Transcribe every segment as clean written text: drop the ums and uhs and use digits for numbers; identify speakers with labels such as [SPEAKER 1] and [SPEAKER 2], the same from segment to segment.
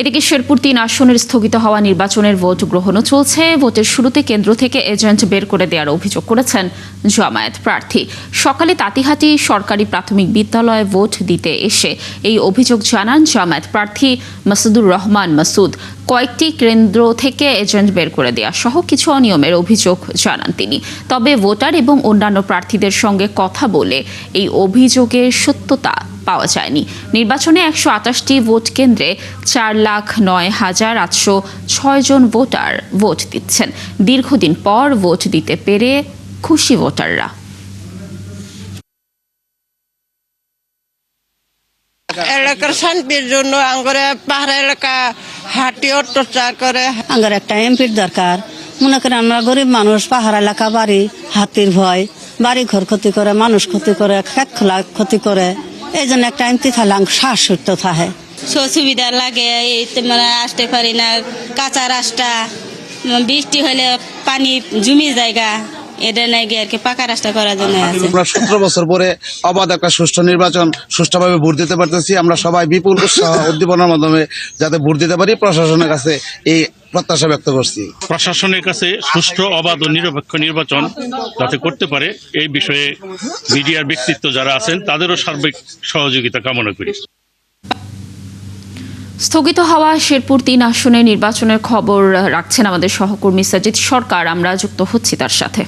[SPEAKER 1] এদিকে শেরপুর ৩ আসনের স্থগিত হওয়া নির্বাচনের ভোট গ্রহণও চলছে। ভোটের শুরুতে কেন্দ্র থেকে এজেন্ট বের করে দেওয়ার অভিযোগ করেছেন জামায়াত প্রার্থী। সকালে তাঁতিহাটি সরকারি প্রাথমিক বিদ্যালয়ে ভোট দিতে এসে এই অভিযোগ জানান জামায়াত প্রার্থী মাসুদুর রহমান মাসুদ। কয়েকটি কেন্দ্র থেকে এজেন্ট বের করে দেওয়া সহ কিছু অনিয়মের অভিযোগ জানান তিনি। তবে ভোটার এবং অন্যান্য প্রার্থীদের সঙ্গে কথা বলে এই অভিযোগের সত্যতা পাওয়া যায়নি। নির্বাচনে ১২৮টি ভোট কেন্দ্রে ৪,০৯,৮০৬ জন ভোটার ভোট দিচ্ছেন। দীর্ঘদিন পর ভোট দিতে পেরে খুশি ভোটাররা।
[SPEAKER 2] এলাকার শান্তির জন্য আঙ্গরে পাহাড় এলাকা হাঁটি অত্যাচার করে।
[SPEAKER 3] আঙ্গর একটা এমপির দরকার। মনে করেন আমরা গরিব মানুষ, পাহাড় এলাকা বাড়ি, হাতির ভয়, বাড়ি ঘর ক্ষতি করে, মানুষ ক্ষতি করে, খেত খোলা ক্ষতি করে। এই জন্য একটা এমপি থাকলে শ্বাস সুস্থ থাকে।
[SPEAKER 4] সুবিধা লাগে, মানে আসতে পারি না, কাঁচা রাস্তা, বৃষ্টি হলে পানি জমি জায়গা, এটা নাই গিয়ে আর কি পাকা রাস্তা করার জন্য আছে।
[SPEAKER 5] আমরা 17 বছর পরে অবাধ একটা সুষ্ঠু নির্বাচন সুষ্ঠুভাবে ভোট দিতে পারতেছি। আমরা সবাই বিপুল উৎসাহ উদ্দীপনার মাধ্যমে যাতে ভোট দিতে পারি, প্রশাসনের কাছে এই প্রত্যাশা ব্যক্ত করছি।
[SPEAKER 6] প্রশাসনের কাছে সুষ্ঠু, অবাধ ও নিরপেক্ষ নির্বাচন যাতে করতে পারে এই বিষয়ে মিডিয়ার ব্যক্তিত্ব যারা আছেন তাদেরও সার্বিক সহযোগিতা কামনা করি।
[SPEAKER 1] স্থগিত হওয়া শেরপুর ৩ আসনের নির্বাচনের খবর রাখছেন আমাদের সহকর্মী সাজিদ সরকার। আমরা যুক্ত হচ্ছি তার সাথে।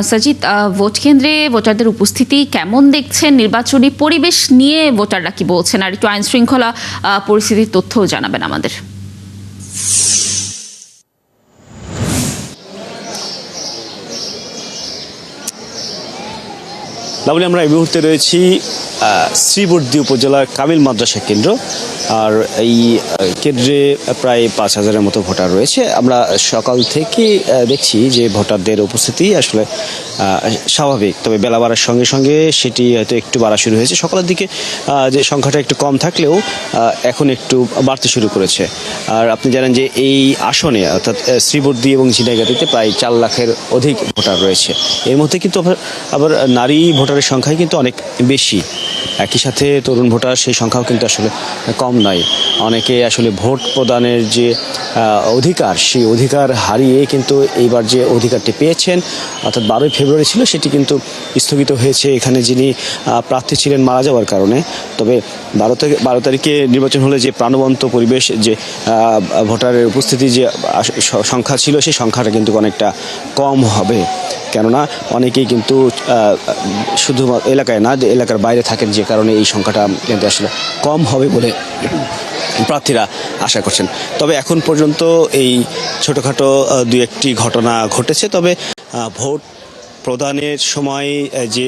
[SPEAKER 1] সাজিদ, ভোট কেন্দ্রে ভোটারদের উপস্থিতি কেমন দেখছেন? নির্বাচনী পরিবেশ নিয়ে ভোটাররা কি বলছেন? আর একটু আইন শৃঙ্খলা পরিস্থিতির তথ্যও জানাবেন আমাদের।
[SPEAKER 7] লাবলি, আমরা এই মুহূর্তে রয়েছি শ্রীবর্দী উপজেলার কামিল মাদ্রাসা কেন্দ্র। আর এই কেন্দ্রে প্রায় ৫,০০০-এর মতো ভোটার রয়েছে। আমরা সকাল থেকে দেখছি যে ভোটারদের উপস্থিতি আসলে স্বাভাবিক, তবে বেলা বাড়ার সঙ্গে সঙ্গে সেটি হয়তো একটু বাড়া শুরু হয়েছে। সকালের দিকে যে সংখ্যাটা একটু কম থাকলেও এখন একটু বাড়তে শুরু করেছে। আর আপনি জানেন যে এই আসনে অর্থাৎ শ্রীবর্দী এবং ঝিনাইগাতীতে প্রায় ৪ লাখের অধিক ভোটার রয়েছে। এর মধ্যে কিন্তু আবার নারী ভোটারের সংখ্যাই কিন্তু অনেক বেশি। একই সাথে তরুণ ভোটার সেই সংখ্যাও কিন্তু আসলে কম নয়। অনেকে আসলে ভোট প্রদানের যে অধিকার, সেই অধিকার হারিয়ে কিন্তু এইবার যে অধিকারটি পেয়েছেন, অর্থাৎ 12ই ফেব্রুয়ারি ছিল, সেটি কিন্তু স্থগিত হয়েছে এখানে যিনি প্রার্থী ছিলেন মারা যাওয়ার কারণে। তবে 12 তারিখে নির্বাচন হলে যে প্রাণবন্ত পরিবেশ, যে ভোটারের উপস্থিতি যে সংখ্যা ছিল, সেই সংখ্যাটা কিন্তু অনেকটা কম হবে। কেননা অনেকেই কিন্তু শুধু এলাকায় না, এলাকার বাইরে থাকেন, যে কারণে এই সংখ্যাটা কিন্তু আসলে কম হবে বলে প্রার্থীরা আশা করছেন। তবে এখন পর্যন্ত এই ছোটোখাটো 2-1টি ঘটনা ঘটেছে। তবে ভোট প্রদানের সময় যে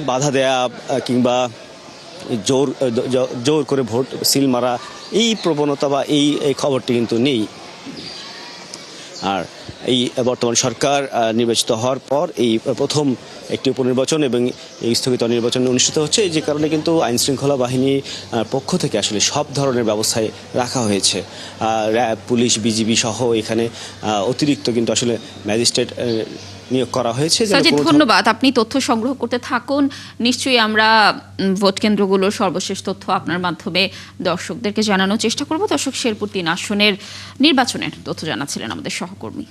[SPEAKER 7] বাধা দেয়া কিংবা জোর করে ভোট সিল মারা, এই প্রবণতা বা এই খবরটি কিন্তু নেই। আর এই বর্তমান সরকার নির্বাচিত হওয়ার পর এই প্রথম একটি উপনির্বাচন এবং এই স্থগিত নির্বাচন অনুষ্ঠিত হচ্ছে, যে কারণে কিন্তু আইন শৃঙ্খলা বাহিনী পক্ষ থেকে আসলে সব ধরনের ব্যবস্থায় রাখা হয়েছে। র্যাব, পুলিশ, বিজিবি সহ এখানে অতিরিক্ত কিন্তু আসলে ম্যাজিস্ট্রেট নিয়োগ করা হয়েছে।
[SPEAKER 1] সাজিদ, ধন্যবাদ। আপনি তথ্য সংগ্রহ করতে থাকুন। নিশ্চয়ই আমরা ভোট কেন্দ্রগুলোর সর্বশেষ তথ্য আপনার মাধ্যমে দর্শকদেরকে জানানোর চেষ্টা করব। দর্শক, শেরপুর 3 আসনের নির্বাচনের তথ্য জানাচ্ছিলেন আমাদের সহকর্মী।